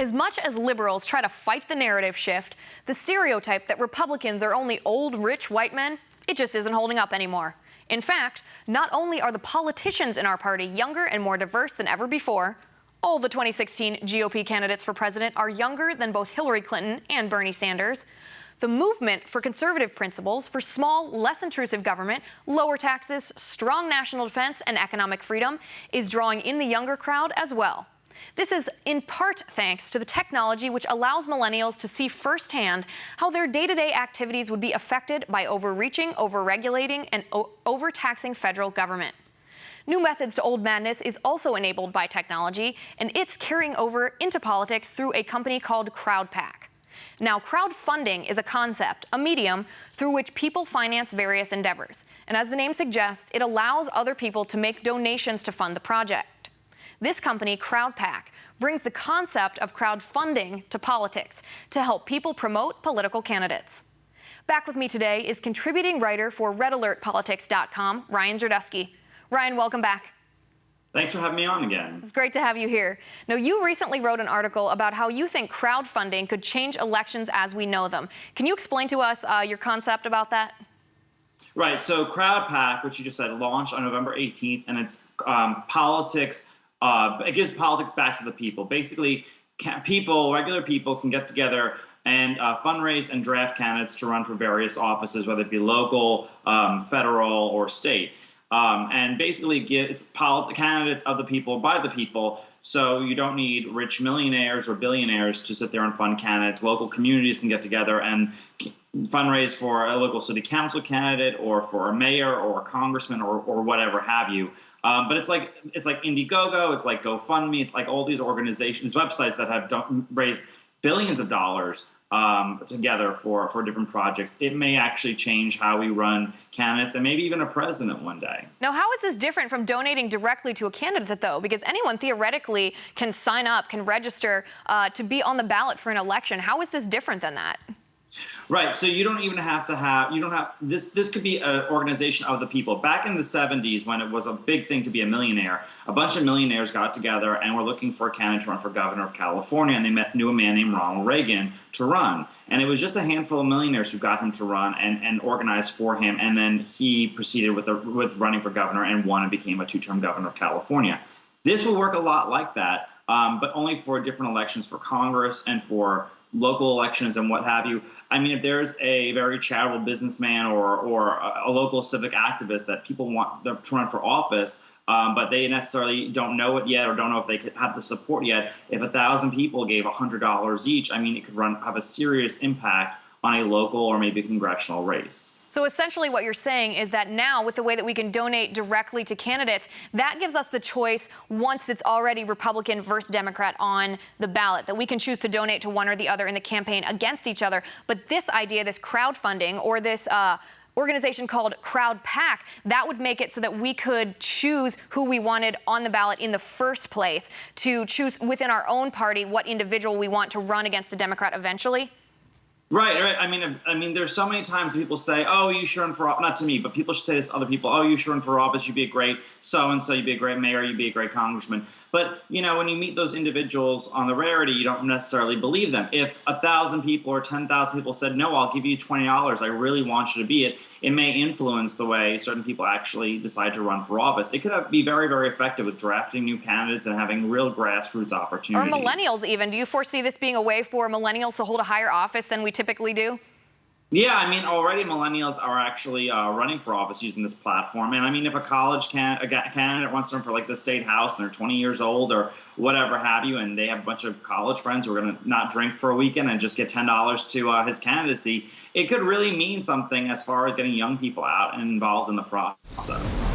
As much as liberals try to fight the narrative shift, the stereotype that Republicans are only old, rich white men, it just isn't holding up anymore. In fact, not only are the politicians in our party younger and more diverse than ever before, all the 2016 GOP candidates for president are younger than both Hillary Clinton and Bernie Sanders. The movement for conservative principles, for small, less intrusive government, lower taxes, strong national defense, and economic freedom is drawing in the younger crowd as well. This is in part thanks to the technology which allows millennials to see firsthand how their day-to-day activities would be affected by overreaching, overregulating, and overtaxing federal government. New methods to old madness is also enabled by technology, and it's carrying over into politics through a company called Crowdfunding. Now, crowdfunding is a concept, a medium, through which people finance various endeavors. And as the name suggests, it allows other people to make donations to fund the project. This company, Crowdfunding, brings the concept of crowdfunding to politics to help people promote political candidates. Back with me today is contributing writer for RedAlertPolitics.com, Ryan Girdusky. Ryan, welcome back. Thanks for having me on again. It's great to have you here. Now, you recently wrote an article about how you think crowdfunding could change elections as we know them. Can you explain to us your concept about that? Right. So CrowdPack, which you just said, launched on November 18th, and it's politics. It gives politics back to the people. Basically, regular people can get together and fundraise and draft candidates to run for various offices, whether it be local, federal, or state. And basically it's candidates of the people by the people, so you don't need rich millionaires or billionaires to sit there and fund candidates. Local communities can get together and fundraise for a local city council candidate or for a mayor or a congressman or whatever have you. But it's like Indiegogo, it's like GoFundMe, it's like all these organizations, websites that have raised billions of dollars together for different projects. It may actually change how we run candidates and maybe even a president one day. Now, how is this different from donating directly to a candidate, though? Because anyone theoretically can sign up, can register to be on the ballot for an election. How is this different than that? Right. So you don't even have to have, this could be an organization of the people. Back in the 70s, when it was a big thing to be a millionaire, a bunch of millionaires got together and were looking for a candidate to run for governor of California, and they knew a man named Ronald Reagan to run. And it was just a handful of millionaires who got him to run and organized for him. And then he proceeded with running for governor and won and became a two-term governor of California. This will work a lot like that, but only for different elections for Congress and for local elections and what have you. I mean, if there's a very charitable businessman or a local civic activist that people want to run for office, but they necessarily don't know it yet or don't know if they could have the support yet, if 1,000 people gave $100 each, I mean, it could have a serious impact on a local or maybe congressional race. So essentially what you're saying is that now, with the way that we can donate directly to candidates, that gives us the choice once it's already Republican versus Democrat on the ballot, that we can choose to donate to one or the other in the campaign against each other. But this idea, this crowdfunding or this organization called Crowdfunding, that would make it so that we could choose who we wanted on the ballot in the first place, to choose within our own party what individual we want to run against the Democrat eventually. Right. I mean, there's so many times that people say, "Oh, you should run for office." Not to me, but people should say this to other people. "Oh, you should run for office. You'd be a great so-and-so. You'd be a great mayor. You'd be a great congressman." But when you meet those individuals on the rarity, you don't necessarily believe them. If 1,000 people or 10,000 people said, "No, I'll give you $20. I really want you to be it," it may influence the way certain people actually decide to run for office. It could be very, very effective with drafting new candidates and having real grassroots opportunities. Or millennials even. Do you foresee this being a way for millennials to hold a higher office than we typically do? Yeah, I mean, already millennials are actually running for office using this platform. And I mean, if a college candidate wants to run for like the state house and they're 20 years old or whatever have you, and they have a bunch of college friends who are going to not drink for a weekend and just get $10 to his candidacy, it could really mean something as far as getting young people out and involved in the process.